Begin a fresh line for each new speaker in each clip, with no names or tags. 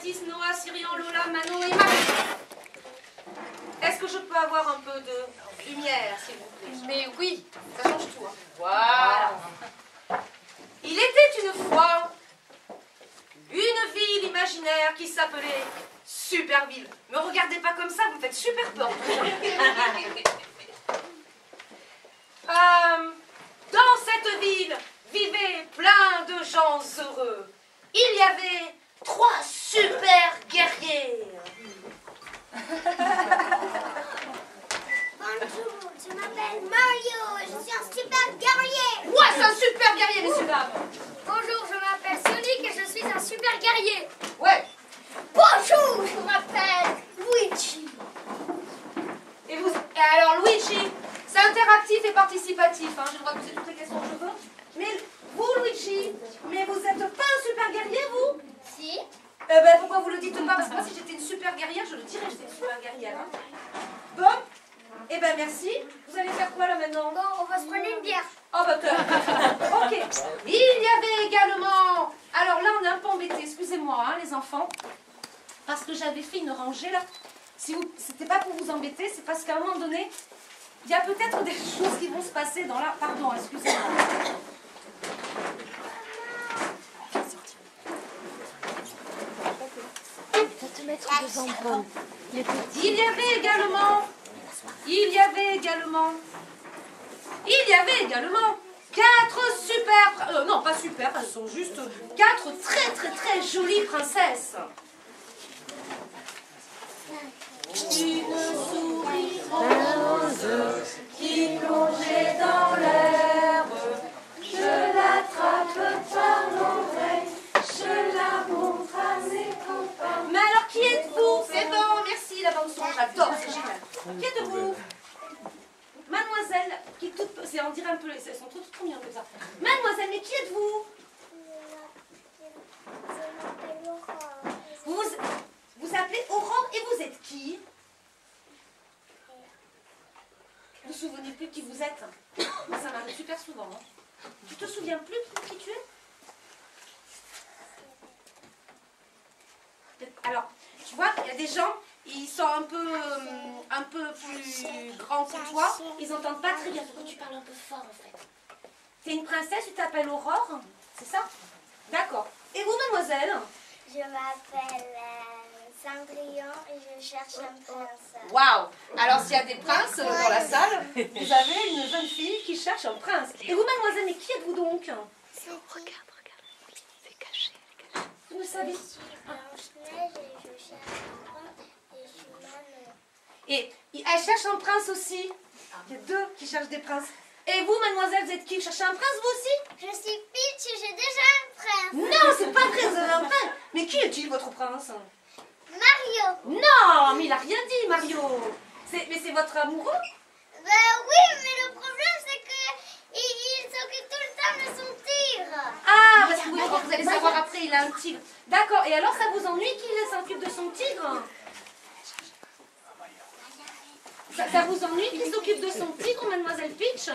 Jean-Baptiste, Noah, Cyrian, Lola, Manon et Marie. Est-ce que je peux avoir un peu de lumière, s'il vous plaît?
Mais oui.
Ça change tout. Hein. Voilà. Il était une fois une ville imaginaire qui s'appelait Superville. Me regardez pas comme ça, vous me faites super peur. Dans cette ville vivaient plein de gens heureux. Il y avait 3 super guerriers.
Bonjour, je m'appelle Mario, je suis un super guerrier.
Ouais, c'est un super guerrier, messieurs dames.
Bonjour, je m'appelle Sonic et je suis un super guerrier.
Ouais.
Bonjour, je m'appelle Luigi.
Et alors, Luigi, c'est interactif et participatif. Hein. J'ai le droit de poser toutes les questions que je veux. Mais vous, Luigi, mais vous n'êtes pas un super guerrier, vous?
Si.
Eh ben, pourquoi vous le dites pas? Parce que moi, si j'étais une super guerrière, je le dirais que j'étais une super guerrière. Hein. Bon. Eh ben, merci. Vous allez faire quoi, là, maintenant?
Bon, on va se prendre une bière.
Oh, bah, ok. Il y avait également... Alors là, on est un peu embêtés. Excusez-moi, hein, les enfants. Parce que j'avais fait une rangée, là. Si vous... C'était pas pour vous embêter, c'est parce qu'à un moment donné, il y a peut-être des choses qui vont se passer dans la... Pardon, excusez-moi. Il y avait également 4 super... non, pas super, elles sont juste 4 très jolies princesses. Une souris rose qui plongeait dans l'herbe. Je l'attrape par l'oreille, je la montre à mes copains. Mais alors, qui êtes-vous? C'est bon, merci, la bande-son, j'adore, c'est génial. Qui êtes-vous? Mademoiselle, qui est toute... On dirait un peu... Elles sont trop mignonnes comme ça. Mademoiselle, mais qui êtes-vous? Vous appelez Aurore et vous êtes qui? Vous vous souvenez plus qui vous êtes? Moi, ça m'arrive super souvent. Hein. Tu te souviens plus de qui tu es? Alors, tu vois, il y a des gens, ils sont un peu plus grands que toi, ils n'entendent pas très bien. Pourquoi tu parles un peu fort en fait? T'es une princesse, tu t'appelles Aurore, c'est ça? D'accord. Et vous, mademoiselle?
Je m'appelle Cendrillon et je cherche un prince.
Waouh! Alors, s'il y a des princes dans la salle, vous avez une jeune fille qui cherche un prince. Et vous, mademoiselle, mais qui êtes-vous donc?
Regarde. C'est caché.
Vous ne savez.
Je suis Blanche-Neige et je cherche un prince et je suis mal.
Et elle cherche un prince aussi. Il y a 2 qui cherchent des princes. Et vous, mademoiselle, vous êtes qui? Vous cherchez un prince, vous aussi?
Je suis Peach et j'ai déjà un prince.
Non, c'est pas vrai, vous avez un prince. Mais qui est-il, votre prince?
Mario.
Non, mais il a rien dit, Mario. Mais c'est votre amoureux?
Ben oui, mais le problème c'est que il s'occupe tout le temps de son tigre.
Ah, parce que vous allez savoir après, il a un tigre. D'accord, et alors ça vous ennuie qu'il s'occupe de son tigre? Ça vous ennuie qu'il s'occupe de son tigre, mademoiselle Peach?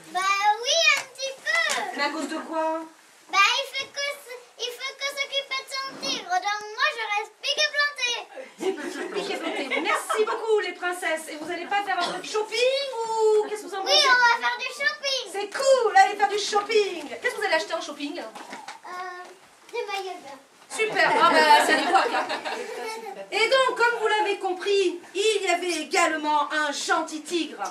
Ben oui, un petit peu.
Mais à cause de quoi?
Ben il fait que s'occuper de son tigre, donc moi je reste pique et plantée.
Merci beaucoup, les princesses. Et vous n'allez pas faire un peu de shopping ou qu'est-ce que vous en pensez?
Oui, on va faire du shopping.
C'est cool, allez faire du shopping. Qu'est-ce que vous allez acheter en shopping?
Des maillots de bain.
Super, ah bah c'est l'époque. Hein. Et donc, comme vous l'avez compris, il y avait également un gentil tigre.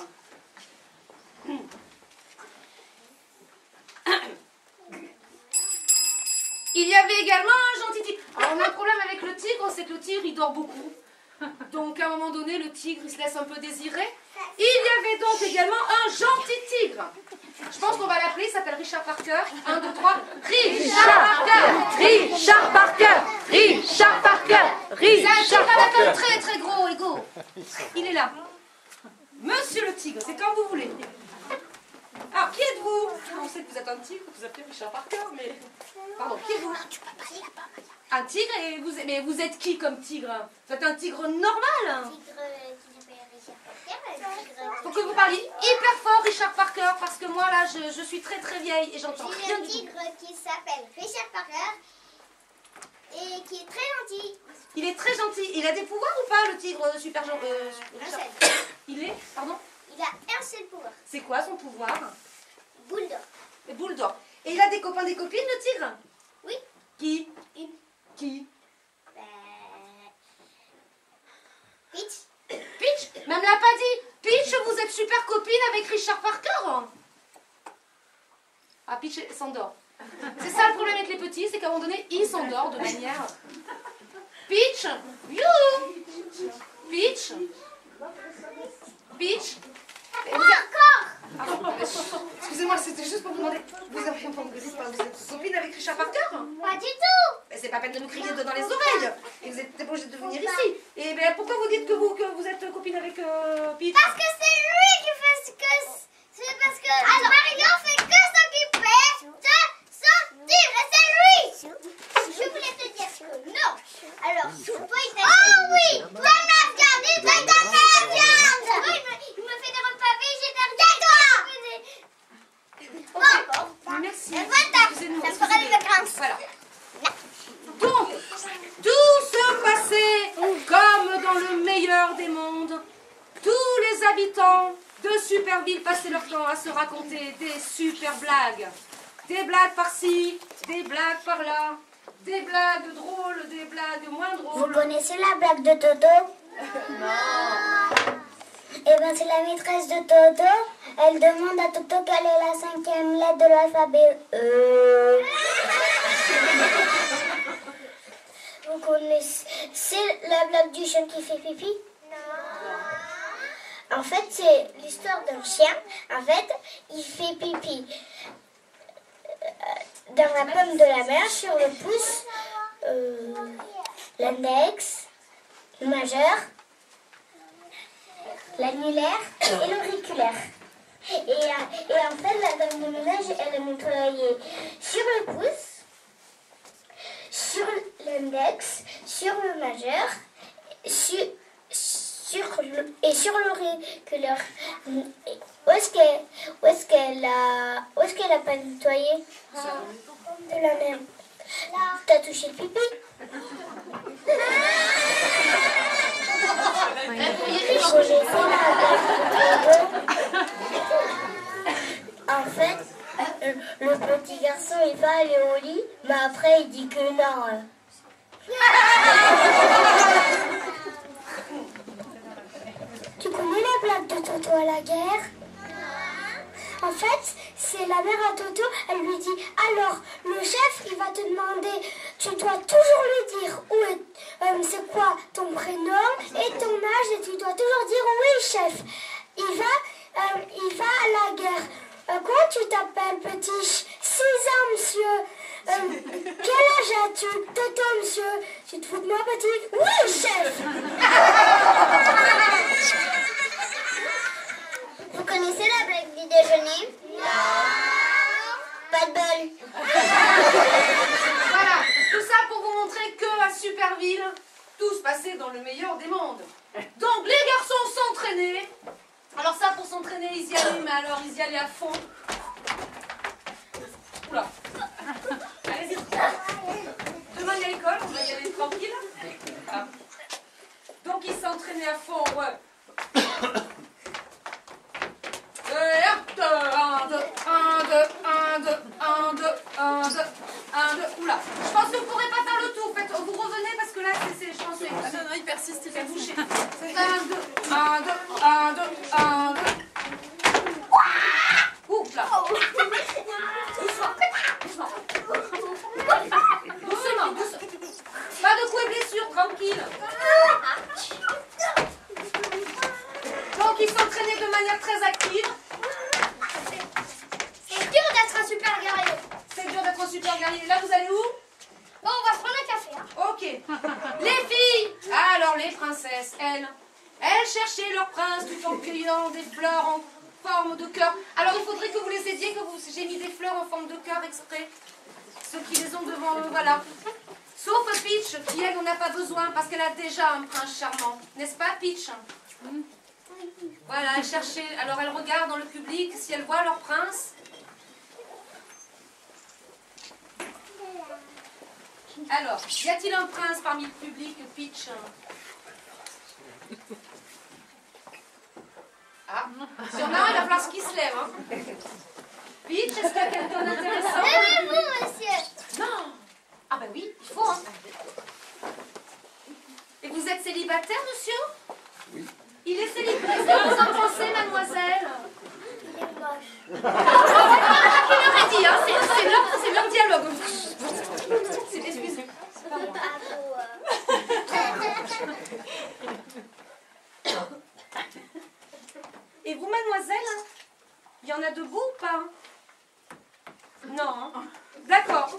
Il y avait également un gentil tigre. Alors on a un problème avec le tigre, c'est que le tigre il dort beaucoup. Donc à un moment donné, le tigre il se laisse un peu désirer. Il y avait donc également un gentil tigre. Je pense qu'on va l'appeler, il s'appelle Richard Parker. 1, 2, 3. Richard Parker! Richard Parker! Richard Parker! Richard Parker! Très gros ego. Il est là. Monsieur le tigre, c'est quand vous voulez. Alors, qui êtes-vous? On sait que vous êtes un tigre, vous appelez Richard Parker, mais... Pardon, qui êtes-vous? Un tigre, mais vous êtes qui comme tigre? Vous êtes un tigre normal?
Un tigre qui s'appelle Richard Parker. Un tigre...
Faut que vous parliez hyper fort, Richard Parker, parce que moi, là, je suis très vieille et j'entends rien
un
du tout.
tigre qui s'appelle Richard Parker. Et qui est très gentil.
Il est très gentil. Il a des pouvoirs ou pas, le tigre super gentil Il est, pardon?
Il a un seul pouvoir.
C'est quoi son pouvoir?
Boule d'or.
Le boule d'or. Et il a des copains, des copines, le tigre?
Oui.
Qui?
Une.
Qui?
Peach.
Peach? Mais elle me l'a pas dit. Peach, vous êtes super copine avec Richard Parker? Ah, Peach s'endort. C'est ça le problème avec les petits, c'est qu'à un moment donné, ils s'endorment de manière... Peach? Youhou! Peach? Peach?
Encore.
Excusez-moi, c'était juste pour vous demander, vous êtes copine avec Richard Parker?
Pas du tout.
Mais c'est pas peine de me crier dans les oreilles. Et vous êtes pas obligé de venir ici. Et ben, pourquoi vous dites que vous êtes copine avec Peach?
Parce que c'est lui qui fait ce que... C'est parce que... Alors, Mario fait que s'occuper de son tigre. Et c'est lui. Je voulais te dire que non. Alors, toi, il t'a... Oh oui. Toi, ma viande. Il t'a donné la viande. Il me fait des repas végétariens. Bon.
Merci.
Excusez-nous. Ça fera des vacances.
Voilà. Donc, tout se passait comme dans le meilleur des mondes. Tous les habitants de Superville passaient leur temps à se raconter des super blagues. Des blagues par-ci, des blagues par-là, des blagues drôles, des blagues moins
Vous
drôles.
connaissez la blague de Toto? Non. Eh bien, c'est la maîtresse de Toto. Elle demande à Toto quelle est la 5e lettre de l'alphabet. Vous connaissez la blague du chien qui fait pipi? Non. En fait, c'est l'histoire d'un chien. En fait, il fait pipi dans la pomme de la mère, sur le pouce, l'index, le majeur, l'annulaire et l'auriculaire. Et en fait, la dame de ménage, elle est montrée sur le pouce, sur l'index, sur le majeur, sur l'auriculaire. Où est-ce qu'elle a pas nettoyé? De la même. T'as touché le pipi? En fait, le petit garçon il va aller au lit, mais après il dit que non. Tu connais la blague de Toto à la guerre? En fait, c'est la mère à Toto, elle lui dit « Alors, le chef, il va te demander, tu dois toujours lui dire où est, c'est quoi ton prénom et ton âge, et tu dois toujours dire « Oui, chef, il va à la guerre. Comment tu t'appelles, petit? 6 ans, monsieur. Quel âge as-tu? Toto, monsieur. Tu te fous de moi, petit? Oui, chef. » Vous connaissez la blague du déjeuner? Non. Pas de bol.
Voilà, tout ça pour vous montrer que à Superville, tout se passait dans le meilleur des mondes. Donc les garçons s'entraînaient. Alors ça, pour s'entraîner, ils y allaient, mais alors ils y allaient à fond. Oula. Allez-y. Demain il y a l'école, on va y aller tranquille. Ah. Donc ils s'entraînaient à fond, ouais. 1, 2, 1, 2, 1, 2, 1, 2, 1, 2, 1, 2. Oula. Je pense que vous ne pourrez pas faire le tour. Faites, vous revenez parce que là, je pense que...
Ah non, il persiste, il
fait
fait
boucher.
boucher.
1, 2, 1, 2, 1, 2, 1, 2. Oula. Doucement. Doucement. Doucement, doucement. Pas de coups et blessures, tranquille. Donc, ils s'entraînaient de manière très active.
C'est dur d'être un super guerrier.
C'est dur d'être un super guerrier. Là, vous allez où?
Bon, on va se prendre un café. Hein.
Ok. Les filles, alors les princesses, elles cherchaient leur prince tout en cueillant des fleurs en forme de cœur. Alors, il faudrait que vous les aidiez, j'ai mis des fleurs en forme de cœur exprès. Ceux qui les ont devant eux, voilà. Sauf Peach, qui elle n'en a pas besoin parce qu'elle a déjà un prince charmant. N'est-ce pas, Peach? Voilà, elle cherchait. Alors, elle regarde dans le public si elle voit leur prince. Alors, y a-t-il un prince parmi le public, Peach? Ah, si on a un, il va falloir qu'il se lève. Hein. Peach, est-ce qu'il y a quelqu'un d'intéressant?
Levez-vous, monsieur.
Non. Ah ben oui, il faut. Hein. Et vous êtes célibataire, monsieur?
Oui.
Il est célibataire. Qu'est-ce que vous en pensez, mademoiselle?
Il est moche.
Qui l'aurait dit, hein? C'est leur dialogue. Excusez. C'est pas moi. Et vous, mademoiselle, il y en a debout ou pas? Non. Hein? D'accord.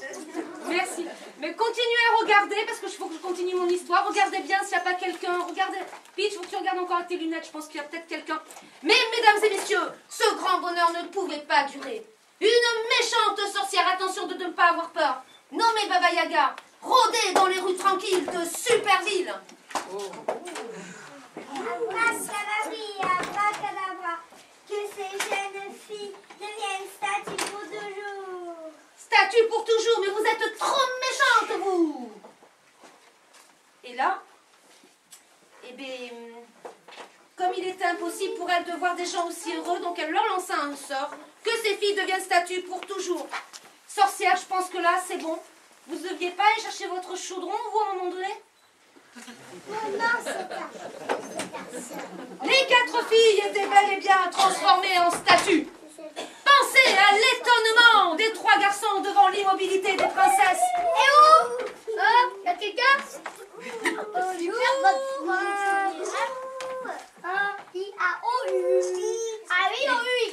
Merci. Mais continuez à regarder parce que il faut que je continue mon histoire. Regardez bien s'il n'y a pas quelqu'un. Regardez. Peach, il faut que tu regardes encore avec tes lunettes. Je pense qu'il y a peut-être quelqu'un. Mais, mesdames et messieurs, ce grand bonheur ne pouvait pas durer. Une méchante sorcière, attention de ne pas avoir peur, nommée Baba Yaga, rôdait dans les rues tranquilles de Superville.
Abracadabra, que ces jeunes filles deviennent statues pour toujours.
Statue pour toujours, mais vous êtes trop méchante, vous. Et là, eh bien, comme il était impossible pour elle de voir des gens aussi heureux, donc elle leur lança un sort, que ces filles deviennent statues pour toujours. Sorcière, je pense que là, c'est bon. Vous ne deviez pas aller chercher votre chaudron, vous, à un moment donné?
Non, c'est pas.
Les 4 filles étaient bel et bien transformées en statues. Pensez à l'étonnement des 3 garçons devant l'immobilité des princesses.
Et où? Y a quelqu'un?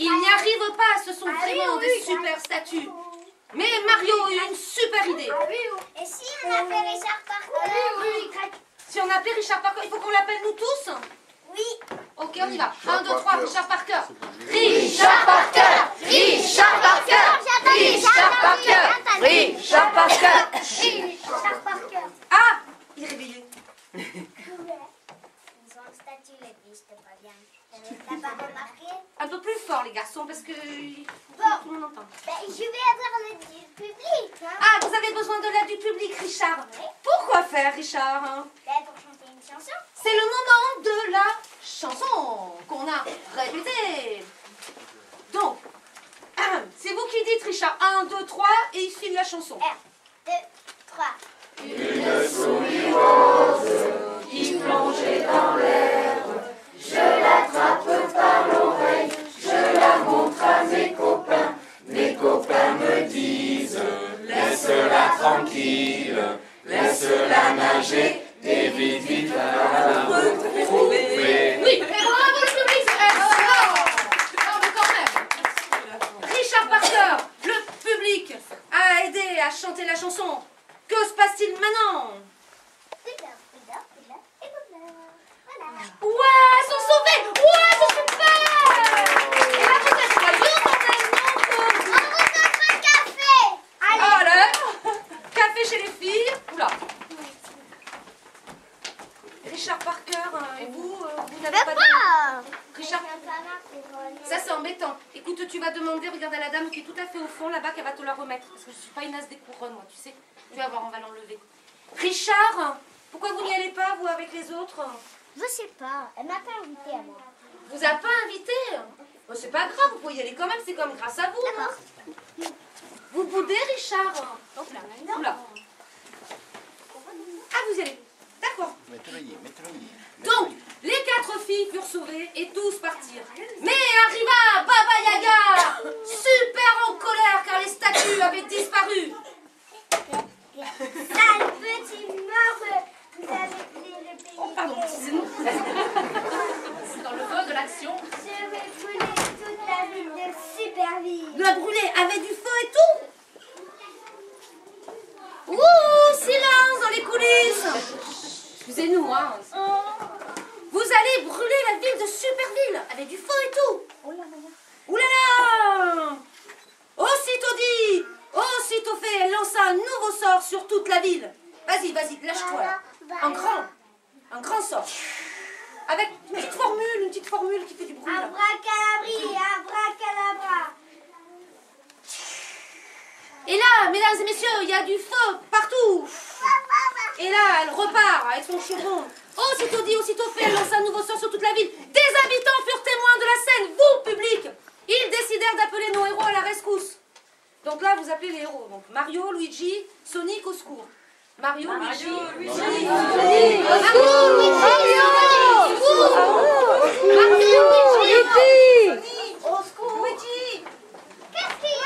Ils n'y arrivent pas, ce sont vraiment des super statues. Mais Mario a eu une super idée.
Et si on appelle Richard Parker?
Si on appelait Richard Parker, il faut qu'on l'appelle nous tous?
Oui.
Ok, on y va. 1, 2, 3, Richard Parker.
Richard Parker, Richard Parker, Richard Parker, Richard Parker.
Richard Parker.
Ah, il est réveillé.
Ils ont une statue, les filles, c'était pas bien. T'as pas remarqué?
Un peu plus fort, les garçons, parce que
Bon.
tout le monde entend.
Je vais avoir l'aide du public. Hein.
Ah, vous avez besoin de l'aide du public, Richard.
Oui.
Pourquoi faire, Richard?
Pour chanter une chanson.
C'est le moment de la chanson qu'on a répétée. Donc, c'est vous qui dites, Richard. 1, 2, 3, et il suit la chanson.
1, 2, 3.
Une souris rose qui plongeait dans l'herbe. Je l'attrape par l'oreille, je la montre à mes copains. Mes copains me disent, laisse-la tranquille, laisse-la nager, et vite, vite, va la retrouver.
Oui, mais bravo le public, non, mais quand même. Richard Parker, le public, a aidé à chanter la chanson. Que se passe-t-il maintenant? Ouais, ils sont sauvés. Ouais, c'est super. Et là, vous êtes joyeux quand elles montent.
On vous offre un café.
Ah, alors, café chez les filles. Oula. Richard Parker, et vous n'avez pas de... Richard, ça c'est embêtant. Écoute, tu vas demander, regarde à la dame qui est tout à fait au fond là-bas, qu'elle va te la remettre. Parce que je suis pas une as des couronnes, moi, tu sais. Tu vas voir, on va l'enlever. Richard, pourquoi vous n'y allez pas, vous, avec les autres?
Je sais pas. Elle m'a pas invité à moi.
Vous a pas invité? Oh, c'est pas grave, vous pouvez y aller quand même, c'est comme grâce à vous.
D'accord.
Vous boudez, Richard? Oula. Ah, vous y allez. D'accord. Donc, les 4 filles furent sauvées et tous partirent. Mais arriva Baba Yaga, super en colère car les statues avaient disparu.
Sale petit mort. Vous avez pris le pays.
Oh, pardon, excusez-nous. C'est dans le feu de l'action.
Je vais brûler toute la ville de Superville.
La brûlée avait du feu et tout. Ouh, silence dans les coulisses. Excusez-nous, hein. Vous allez brûler la ville de Superville avec du feu et tout. Ouh là là. Aussitôt dit, aussitôt fait, elle lança un nouveau sort sur toute la ville. Vas-y, vas-y, lâche-toi là. Un grand sort. Avec une petite formule qui fait du bruit. Là.
Abracadabri, abracadabra.
Et là, là, mesdames et messieurs, il y a du feu partout. Et là, elle repart avec son chaudron. Aussitôt dit, aussitôt fait, elle lance un nouveau sort sur toute la ville. Des habitants furent témoins de la scène, vous, public. Ils décidèrent d'appeler nos héros à la rescousse. Donc là, vous appelez les héros. Donc Mario, Luigi, Sonic, au secours. Mario, Luigi, Sonic, au secours. Luigi.
Qu'est-ce qu'il y a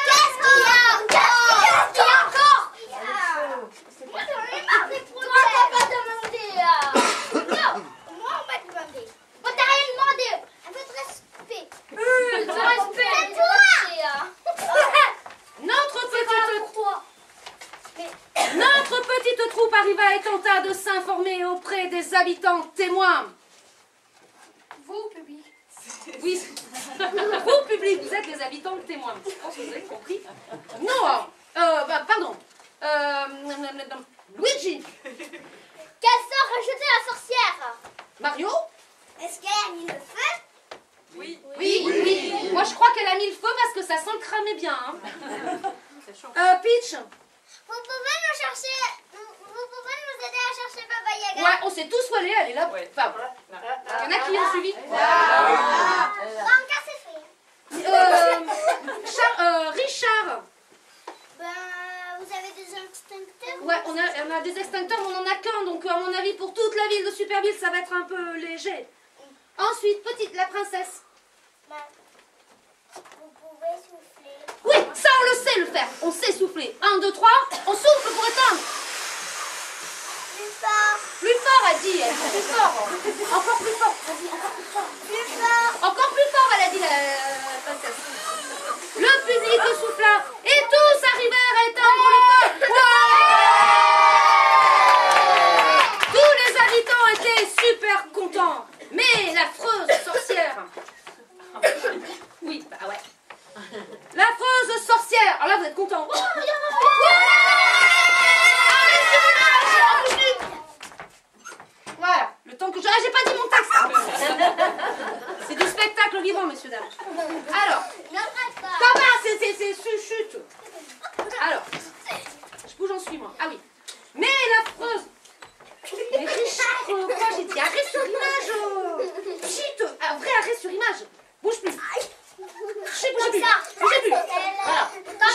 encore? Moi, j'en ai marre des problèmes. Toi, t'as pas demandé. Non, moi, on m'a demandé. Moi, t'as rien demandé. Un peu de respect. Du respect. C'est toi.
Notre petite troupe arriva et tenta de s'informer auprès des habitants témoins.
Vous, public.
Oui, vous, public, vous êtes les habitants témoins. Je pense que vous avez compris. Non, pardon. Luigi.
Quel sort rejeté la sorcière?
Mario.
Est-ce qu'elle a mis le feu?
Oui. Moi, je crois qu'elle a mis le feu parce que ça sent le cramer bien. Hein. Peach.
Vous pouvez nous chercher. Vous pouvez nous aider à chercher Baba Yaga?
Ouais, on s'est tous volés, elle est là. Enfin, il y en a qui ont suivi.
Donc, c'est fait.
Richard.
Vous avez des extincteurs?
Ouais, on a des extincteurs, mais on en a qu'un. Donc, à mon avis, pour toute la ville de Superville, ça va être un peu léger. Ensuite, petite, la princesse.
Vous pouvez souffler.
Oui, ça, on le sait le faire. On sait souffler. 1, 2, 3, on souffle pour éteindre.
Plus fort.
Plus fort, elle dit. Elle dit plus fort. Encore plus fort. Vas-y, encore plus fort.
Plus fort.
Encore plus fort, elle a dit la princesse. Le public souffla et tous arrivèrent à éteindre le feu. Ouais. Tous les habitants étaient super contents. Mais l'affreuse sorcière... Oui, bah ouais. L'affreuse sorcière... Alors là, vous êtes contents. Oh, voilà, le temps que je... Ah, j'ai pas dit mon texte. C'est du spectacle vivant, messieurs, dames. Alors, ça va, c'est chute. Alors, où j'en suis, moi? Ah oui. Mais l'affreuse... Mais Richard, quoi j'ai dit? Arrêt sur image. Chut, un vrai arrêt sur image. Bouge plus. Chut, bougez plus. Bougez plus. Voilà.
Comme ça.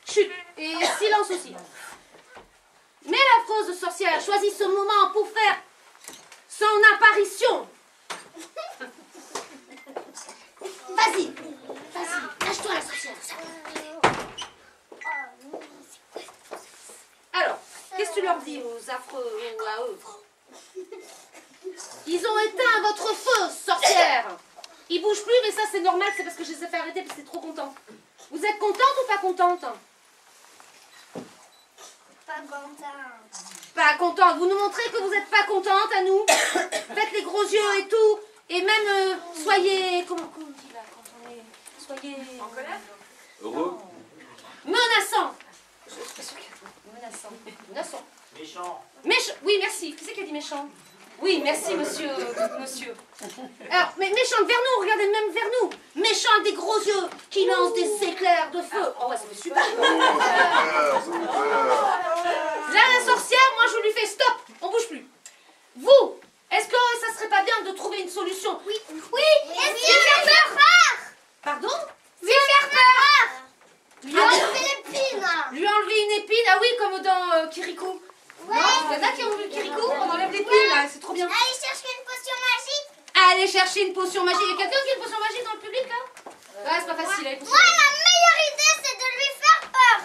Chut. Et silence aussi. Mais l'affreuse sorcière choisit ce moment pour faire son apparition. Vas-y. Vas-y. Lâche-toi la sorcière. Alors, qu'est-ce que tu leur dis aux affreux ou à eux? Ils ont éteint votre feu, sorcière. Ils bougent plus, mais ça c'est normal, c'est parce que je les ai fait arrêter parce que c'est trop content. Vous êtes contente ou pas contente?
Pas contente.
Pas contente. Vous nous montrez que vous n'êtes pas contente à nous. Faites les gros yeux et tout. Et même, soyez... Comment on dit là quand on est... Soyez... En colère?
Heureux.
Menaçant. Je suis pas sûre qu'il y a... Menaçant. Menaçant.
Méchant.
Méchant. Oui, merci. Qui c'est qui a dit méchant? Oui, merci, monsieur. Alors, mais méchante vers nous, regardez même vers nous. Méchant avec des gros yeux qui lancent des éclairs de feu. Oh ouais, ça fait super. Là, la sorcière, moi, je lui fais stop. On bouge plus. Vous, est-ce que ça serait pas bien de trouver une solution?
Oui. Oui. Est-ce qu'il fait peur?
Pardon?
Lui faire peur.
Lui enlever
l'épine.
Lui enlever une épine? Ah oui, comme dans Kirikou.
Ouais.
Non, il y en a qui ont vu Kirikou, on enlève l'épine, là, c'est trop bien.
Allez chercher une potion magique.
Allez chercher une potion magique. Il y a quelqu'un qui a une potion magique dans le public, là? Ouais, c'est pas facile, avec
Moi, la meilleure idée, c'est de lui faire peur.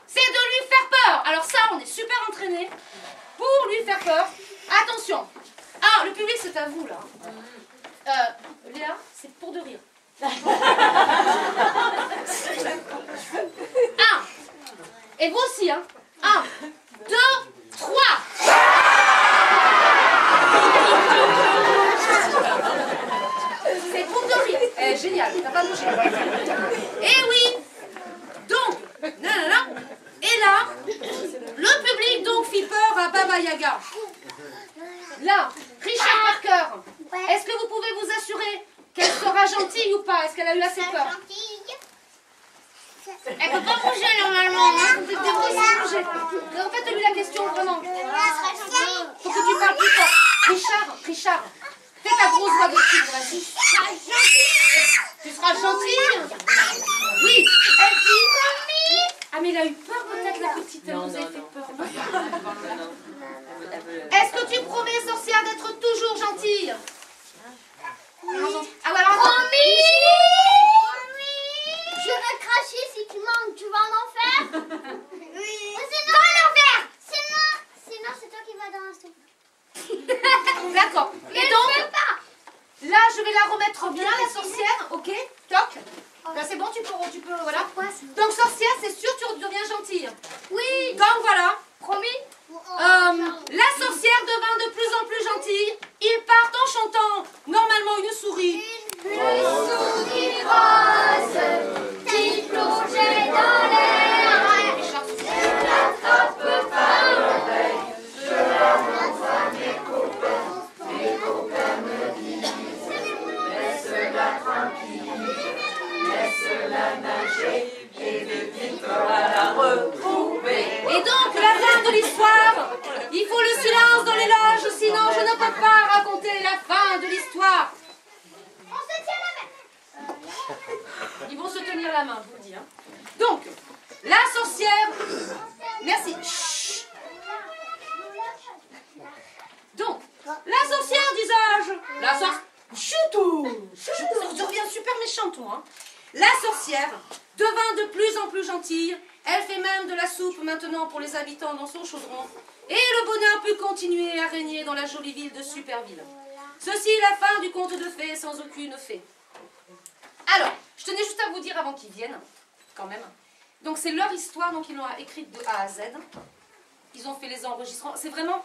C'est de lui faire peur. Alors ça, on est super entraînés pour lui faire peur. Attention. Ah, le public, c'est à vous, là. Léa, c'est pour de rire. 1. Et vous aussi, hein. 1, 2, 3. C'est pour de rire. Génial, t'as pas bougé. Et oui. Donc, non. Et là, le public donc fit peur à Baba Yaga. Là, Richard Parker, est-ce que vous pouvez vous assurer qu'elle sera gentille ou pas? Est-ce qu'elle a eu assez peur?
Gentille.
Elle peut pas bouger normalement. En fait, lui la question vraiment. Faut que tu parles plus fort. Richard, fais ta grosse voix de tigre, vas-y. Tu seras gentille. Oui, elle dit. Ah mais elle a eu peur peut-être la petite, elle nous a fait peur. Est-ce que tu promets, sorcière, d'être toujours gentille? Ah ouais, alors
Promis. Je vais cracher si tu manques, tu vas en enfer? Oui. Sinon, en enfer. Sinon c'est toi qui vas dans la soupe.
D'accord. Et donc, là, je vais la remettre bien, la sorcière, ok? Toc. Là, c'est bon, tu peux, voilà. Donc, sorcière, c'est sûr, tu deviens gentille.
Oui.
Donc, voilà.
Promis.
La sorcière devint de plus en plus gentille. Ils partent en chantant, normalement, une souris.
Une souris rose qui plongeait dans l'air. Je l'attrape par l'oreille, je la montre à mes copains me disent, laisse-la tranquille, laisse-la nager, et vite va la retrouver.
Et donc, la fin de l'histoire, il faut le silence dans les loges, sinon je ne peux pas raconter la fin de l'histoire.
On se tient la main.
Ils vont se tenir la main, je vous le dis. Hein. Donc, la sorcière... Merci. Chut. Donc, la sorcière, disais-je. La sorcière... Choutou. Je reviens super méchante, toi. Hein. La sorcière devint de plus en plus gentille. Elle fait même de la soupe maintenant pour les habitants dans son chaudron. Et le bonheur peut continuer à régner dans la jolie ville de Superville. Ceci est la fin du conte de fées sans aucune fée. Alors, je tenais juste à vous dire avant qu'ils viennent, quand même. Donc c'est leur histoire, donc ils l'ont écrite de A à Z. Ils ont fait les enregistrements. C'est vraiment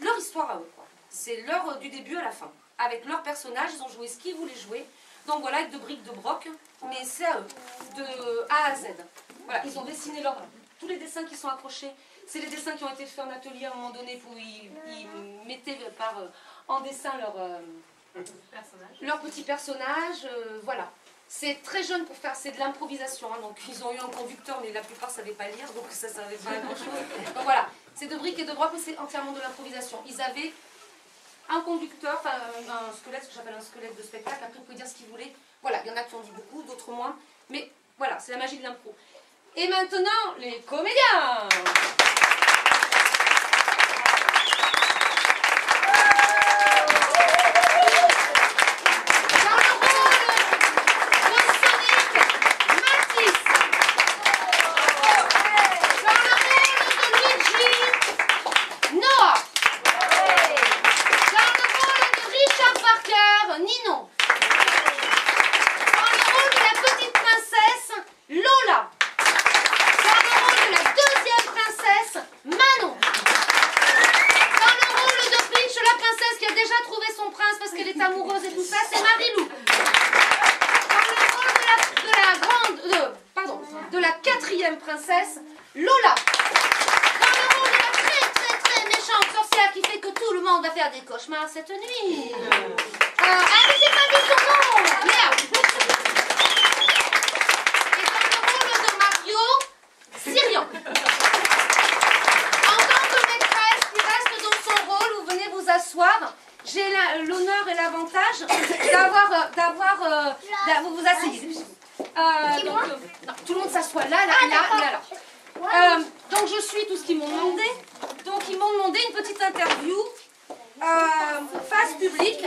leur histoire à eux. C'est leur du début à la fin. Avec leurs personnages, ils ont joué ce qu'ils voulaient jouer. Donc voilà, avec de briques de broc, mais c'est à eux, de A à Z. Voilà, ils ont dessiné tous les dessins qui sont accrochés. C'est les dessins qui ont été faits en atelier à un moment donné où ils mettaient en dessin leur petit personnage. Voilà. C'est très jeune pour faire, c'est de l'improvisation. Hein, donc ils ont eu un conducteur, mais la plupart ne savaient pas lire, donc ça ne savait pas grand-chose. Donc voilà, c'est de briques et de broc, mais c'est entièrement de l'improvisation. Ils avaient un conducteur, enfin un squelette, ce que j'appelle un squelette de spectacle. Après, ils pouvaient dire ce qu'ils voulaient. Voilà, il y en a qui ont dit beaucoup, d'autres moins. Mais voilà, c'est la magie de l'impro. Et maintenant, les comédiens. Princesse Lola. Dans le rôle de la très méchante sorcière qui fait que tout le monde va faire des cauchemars cette nuit. Ah mais j'ai pas vu son nom. Merde. Et dans le rôle de Mario, Syrian. En tant que maîtresse qui reste dans son rôle, vous venez vous asseoir. J'ai l'honneur et l'avantage d'avoir vous vous asseyez. Non, tout le monde s'assoit là. Donc je suis tout ce qu'ils m'ont demandé. Donc ils m'ont demandé une petite interview face publique.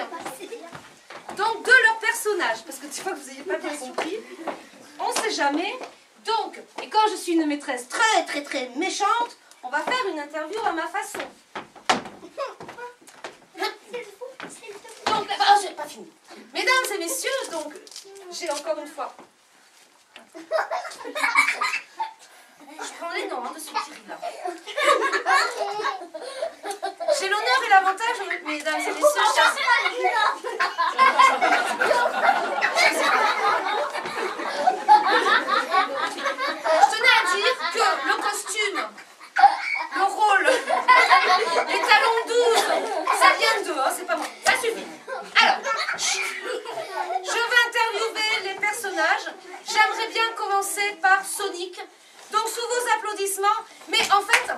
Donc de leur personnage. Parce que tu vois que vous n'avez pas bien compris. On ne sait jamais. Donc, et quand je suis une maîtresse très méchante, on va faire une interview à ma façon. Donc, j'ai pas fini. Mesdames et messieurs, donc, j'ai encore une fois... Je prends les noms de ce Thierry-là. J'ai l'honneur et l'avantage, mesdames et messieurs, je tenais à dire que le costume, le rôle, les talons 12, ça vient d'eux, hein, c'est pas moi. Ça suffit. Alors, je vais interviewer les personnages. J'aimerais bien commencer par Sonic. Donc sous vos applaudissements, mais en fait,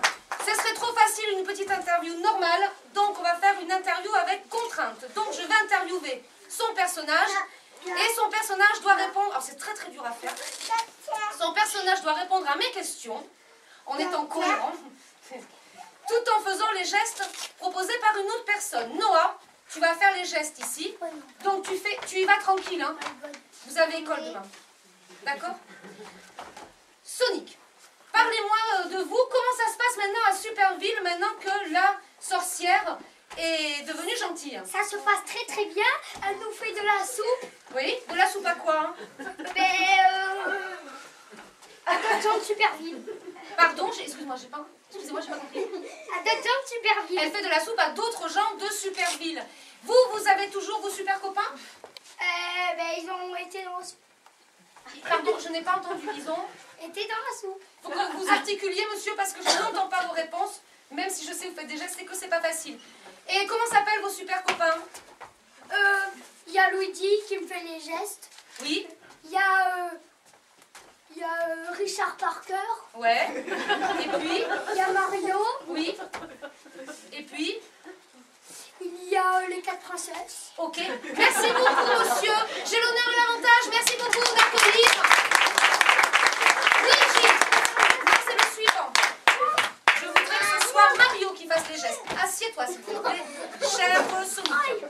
ce serait trop facile une petite interview normale, donc on va faire une interview avec contrainte. Donc je vais interviewer son personnage, et son personnage doit répondre, alors c'est très très dur à faire, son personnage doit répondre à mes questions, en étant cohérent, tout en faisant les gestes proposés par une autre personne. Noah, tu vas faire les gestes ici, donc tu y vas tranquille, hein. Vous avez école demain, d'accord? Sonic, parlez-moi de vous, comment ça se passe maintenant à Superville, maintenant que la sorcière est devenue gentille?
Ça se passe très très bien, elle nous fait de la soupe.
Oui, de la soupe à quoi?
Attention de Superville.
Pardon, excusez-moi, j'ai pas compris.
Attention de Superville.
Elle fait de la soupe à d'autres gens de Superville. Vous, vous avez toujours vos super copains?
Ils ont été dans la soupe.
Pardon, je n'ai pas entendu, ils ont
Été dans la soupe.
faut que vous articuliez, monsieur, parce que je n'entends pas vos réponses. Même si je sais que vous faites des gestes, c'est que c'est pas facile. Et comment s'appellent vos super copains?
Il y a Luigi qui me fait les gestes.
Oui.
Il y a Richard Parker.
Ouais. Et puis?
Il y a Mario.
Oui. Et puis?
Il y a les 4 princesses.
Ok. Merci beaucoup, monsieur. J'ai l'honneur et l'avantage. Merci beaucoup d'applaudir. Luigi. Non, c'est le suivant. Je voudrais que ce soit Mario qui fasse les gestes. Assieds-toi, s'il vous plaît. Cher Sonic.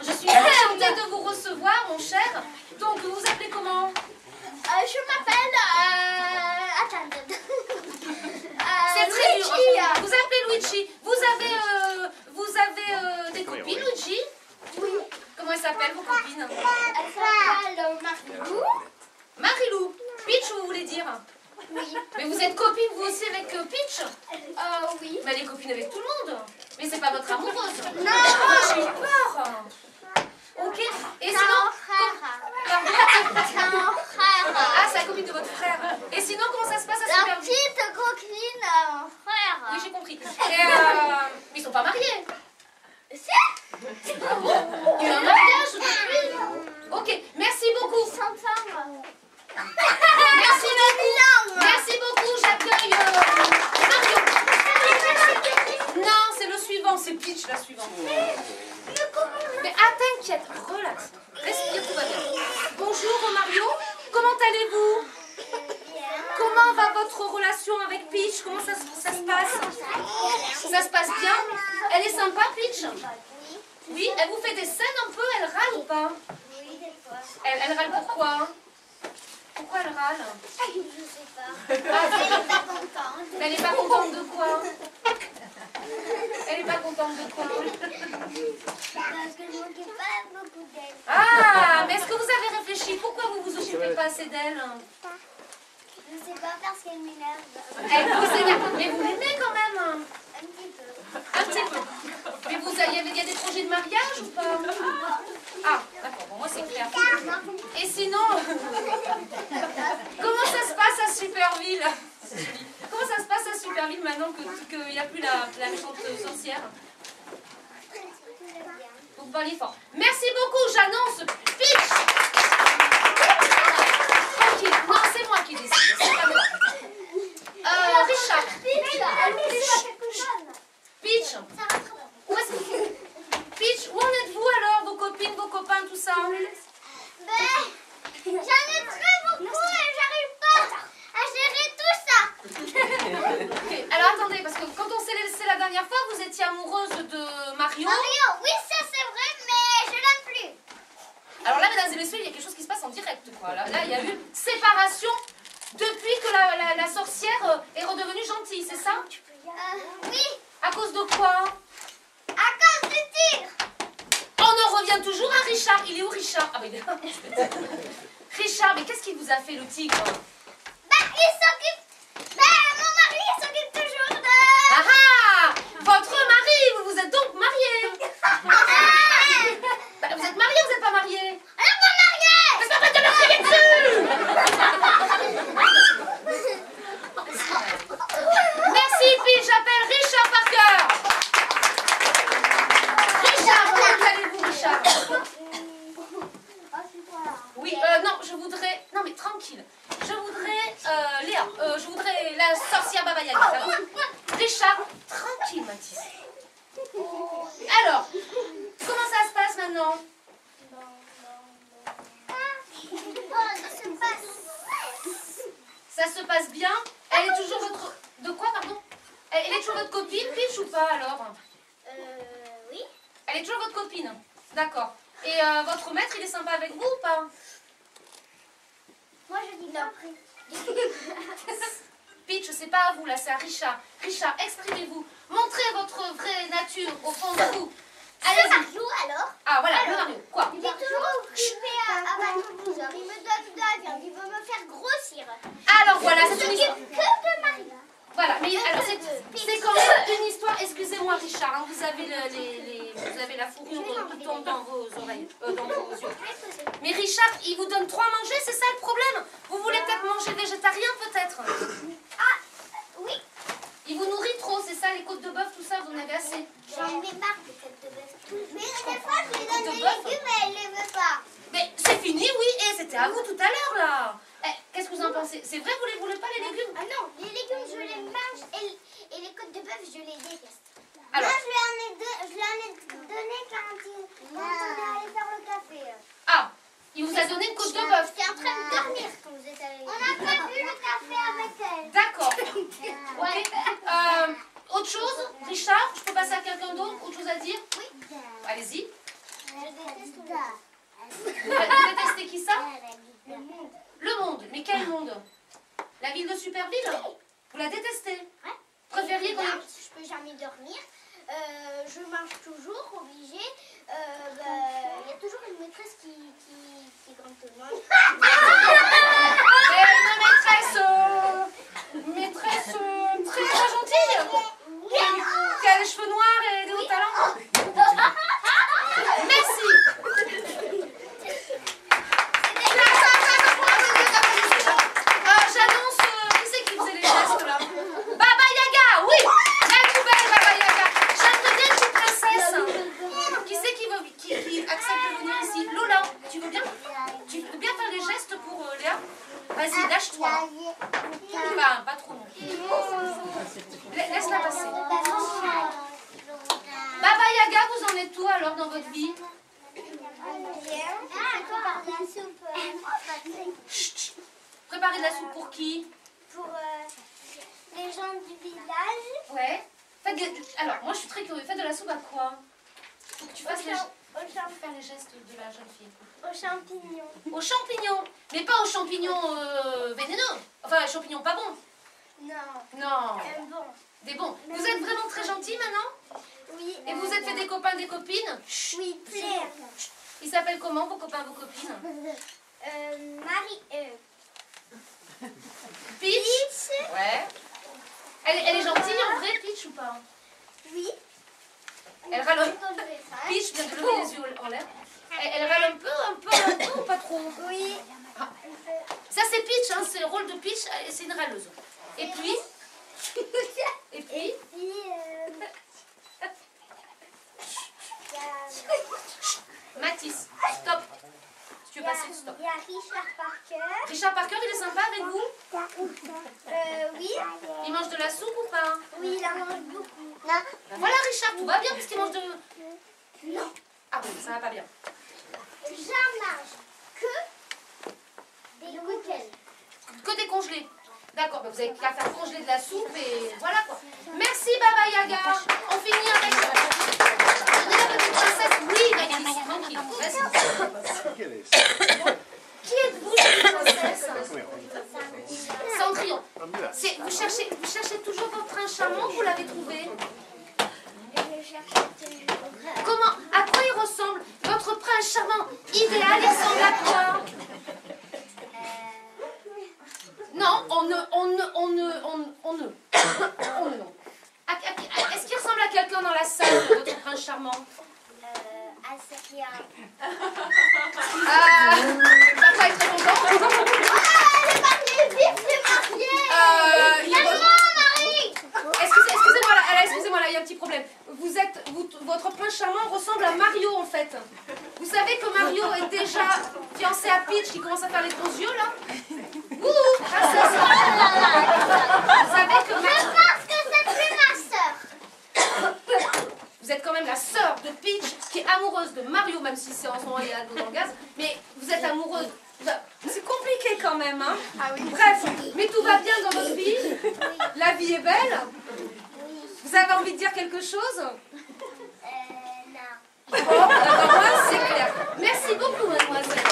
Je suis enchantée de vous recevoir, mon cher. Donc, vous vous appelez comment?
Je m'appelle... Attends.
C'est très dur.
Luigi.
Vous appelez Luigi. Vous avez des copines, Luigi?
Oui.
Comment elles s'appellent, vos copines?
Elle s'appelle Marilou.
Marilou. Peach, vous voulez dire?
Oui.
Mais vous êtes copine, vous aussi, avec Peach?
Oui.
Mais elle est copine avec tout le monde. Mais c'est pas votre amoureuse.
Non.
Oh, j'ai eu peur. Ok. Et sinon... Pardon? Ah, c'est la copine de votre frère. Et sinon, comment ça se passe à
La
Superville?
petite coquine, frère.
Oui, j'ai compris. Et mais ils sont pas mariés. Ah bon? Il y a eu un mariage depuis? Ok, merci beaucoup. Merci beaucoup. Merci beaucoup, j'accueille Mario. Non, c'est le suivant, c'est Peach la suivante. Mais t'inquiète, relax. Respire, tout va bien. Bonjour Mario, comment allez-vous? Comment va votre relation avec Peach? Comment ça se passe? Ça se passe bien? Elle est sympa, Peach? Oui, elle vous fait des scènes un peu, elle râle ou pas?
Oui, des fois.
Elle râle pourquoi? Pourquoi elle râle?
Je sais pas. Elle est pas contente.
Mais elle n'est pas contente de quoi? Elle n'est pas contente de quoi?
Parce que je m'occupe pas beaucoup d'elle.
Ah, mais est-ce que vous avez réfléchi? Pourquoi vous vous occupez pas assez d'elle?
Je sais pas parce qu'elle m'énerve.
Elle vous énerve, mais vous l'aimez quand même?
Un petit peu.
Un petit peu. Mais il y a des projets de mariage ou pas? Ah, d'accord, bon, moi c'est clair. Et sinon, comment ça se passe à Superville? Comment ça se passe à Superville maintenant qu'il n'y a plus la méchante sorcière? Vous parlez fort. Merci beaucoup, j'annonce Peach. Tranquille, non, c'est moi qui décide, c'est pas moi. Richard. Peach. Peach, où en êtes-vous alors, vos copines, vos copains, tout ça?
J'en ai très beaucoup et j'arrive pas à gérer tout ça.
Ok, alors attendez, parce que quand on s'est laissé la dernière fois, vous étiez amoureuse de Mario.
Mario, oui, ça c'est vrai, mais je l'aime plus.
Alors là, mesdames et messieurs, il y a quelque chose qui se passe en direct, quoi. Là, il y a eu séparation depuis que la sorcière est redevenue gentille, c'est ça?
Oui,
À cause de quoi?
à cause du tigre.
On en revient toujours à Richard. Il est où, Richard? Ah, bah, il est là. Richard, mais qu'est-ce qu'il vous a fait, le tigre?
Il s'occupe. Mon mari il s'occupe toujours de.
Ah ah! Votre mari, vous vous êtes donc marié? Bah, vous êtes marié ou vous n'êtes pas marié?
On n'est pas mariés.
Mais c'est pas vrai de me crier dessus! Merci, Pete, j'appelle Richard Parker. Richard, comment allez-vous, Richard? Oui, non, je voudrais... Non, mais tranquille. Je voudrais Alors, je voudrais la sorcière Baba Yaga. Alors, Richard, tranquille, Mathis. Alors, comment ça se passe maintenant? Ça se passe bien? Elle est toujours votre... De quoi, pardon? Elle est toujours votre copine, Peach, ou pas, alors?
Oui.
Elle est toujours votre copine? D'accord. Et votre maître, il est sympa avec vous ou pas?
Moi, je dis non.
Peach, c'est pas à vous, là, c'est à Richard. Richard, exprimez-vous. Montrez votre vraie nature au fond de vous.
C'est Mario, alors?
Ah, voilà, le Mario. Quoi?
Il est toujours occupé à battre le buzzer. Il me donne de la viande. Il veut me faire grossir.
Alors, voilà, c'est une histoire.
Que de Mario.
Voilà, mais alors c'est quand même une histoire. Excusez-moi, Richard, hein, vous avez vous avez la fourrure qui tombe dans vos oreilles, dans vos yeux. Mais Richard, il vous donne 3 à manger, c'est ça le problème? Vous voulez peut-être manger végétarien, peut-être?
Oui.
Il vous nourrit trop, c'est ça, les côtes de bœuf, tout ça, vous en avez assez.
J'en ai marre des côtes de bœuf. Mais des fois, je lui donne des
bœuf.
légumes et elle ne les veut pas.
Mais c'est fini, oui, et c'était à vous tout à l'heure, là. Qu'est-ce que vous en pensez? C'est vrai, vous ne les voulez pas, les légumes?
Ah non, les légumes, je les mange et les côtes de bœuf, je les déteste.
Alors.
Moi, je lui en ai donné quand on est allé faire le café.
Ah, il vous a donné une côte de bœuf.
J'étais en train de dormir quand vous êtes allés. On n'a pas bu le café avec elle.
D'accord. Ok. Autre chose, Richard, je peux passer à quelqu'un d'autre? Autre chose à dire?
Oui.
Allez-y.
Je déteste ça.
Vous détestez qui ça?
Le monde.
Le monde. Mais quel monde? La ville de Superville? Vous la détestez?
Ouais.
Préfériez qu'on...
Je peux jamais dormir. Je mange toujours, obligée. Il y a toujours une maîtresse qui gronde tout le monde.
Et une maîtresse très très gentille, qui a les cheveux noirs et des hauts talons. Merci. J'annonce, qui c'est qui faisait les gestes là? Baba Yaga, oui, la nouvelle Baba Yaga. J'aimerais bien une princesse. Qui c'est qui accepte de venir ici? Lola, tu veux bien faire les gestes pour Léa? Vas-y, lâche-toi. Enfin, pas trop non. Laisse-la passer. Baba Yaga, vous en êtes où alors dans votre vie? Chut. Préparez de la soupe pour qui?
Pour les gens du village.
Ouais. Alors, moi je suis très curieux. Faites de la soupe à quoi? Faut que tu fasses faire les gestes de la jeune fille.
Aux champignons.
Aux champignons. Mais pas aux champignons vénéneux. Enfin, les champignons pas bons.
Non.
Non.
Bon.
Des bons. Vous êtes vraiment très gentil maintenant?
Oui.
Et vous êtes fait des copains, des copines?
Oui, plein.
Ils s'appellent comment vos copains, vos copines?
Marie.
Peach. Ouais. Elle est gentille en vrai, Peach, ou pas?
Oui.
Elle râle un peu. Peach vient de lever les yeux en l'air. Elle râle un peu ou pas trop?
Oui.
Ça c'est Peach, hein, c'est le rôle de Peach, c'est une râleuse. Et puis? Mathis, stop. Si tu veux passer, stop.
Il y a Richard Parker.
Richard Parker, il est sympa avec vous?
Oui.
Il mange de la soupe ou pas?
Oui, il en mange beaucoup. Non.
Ben voilà Richard, tout va bien puisqu'il mange de...
Non.
Ah bon, ça va pas bien.
J'en mange que des coquelles.
Que des congelés. D'accord, ben vous avez qu'à faire congeler de la soupe et voilà quoi. Merci Baba Yaga. On finit avec... Donnez la petite princesse. Oui, Mathis, tranquille. Vas-y. Qui êtes-vous, cette princesse? Cendrillon. Vous cherchez toujours votre prince charmant, vous l'avez trouvé? Comment? À quoi il ressemble? Votre prince charmant idéal, il ressemble à quoi? Non, on ne. Est-ce qu'il ressemble à quelqu'un dans la salle, votre prince charmant?
À Seria.
Papa est très content.
Elle est mariée, vive les mariés. Marie.
Excusez-moi là, il y a un petit problème. Votre prince charmant ressemble à Mario en fait. Vous savez que Mario est déjà fiancé à Peach qui commence à faire les gros yeux là? Ouh, princesse. même. Hein. Bref, mais tout va bien dans votre vie. La vie est belle. Vous avez envie de dire quelque chose?
Non.
Bon, alors moi, c'est clair. Merci beaucoup, mademoiselle.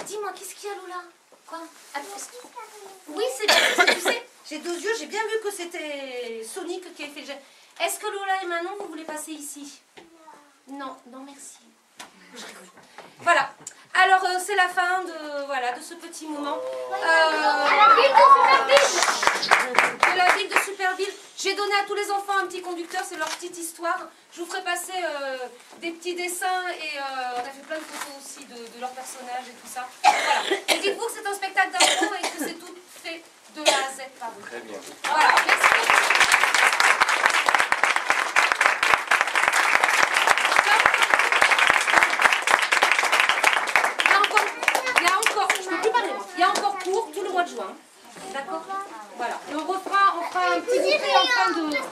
Dis-moi, qu'est-ce qu'il y a, Lola? Quoi? Oui, c'est bien, tu sais, j'ai 2 yeux, j'ai bien vu que c'était Sonic qui a fait le geste. Est-ce que Lola et Manon, vous voulez passer ici? Non, merci. Je rigole. Voilà. Alors, c'est la fin de ce petit moment. De la ville de Superville. J'ai donné à tous les enfants un petit conducteur, c'est leur petite histoire. Je vous ferai passer des petits dessins et on a fait plein de photos aussi de leurs personnages et tout ça. Voilà. Et dites-vous que c'est un spectacle d'impro et que c'est tout fait de A à Z par vous.
Très bien.
Voilà, merci. Il y a encore cours tout le mois de juin. D'accord? Voilà. Et on fera un petit bouquet en fin de...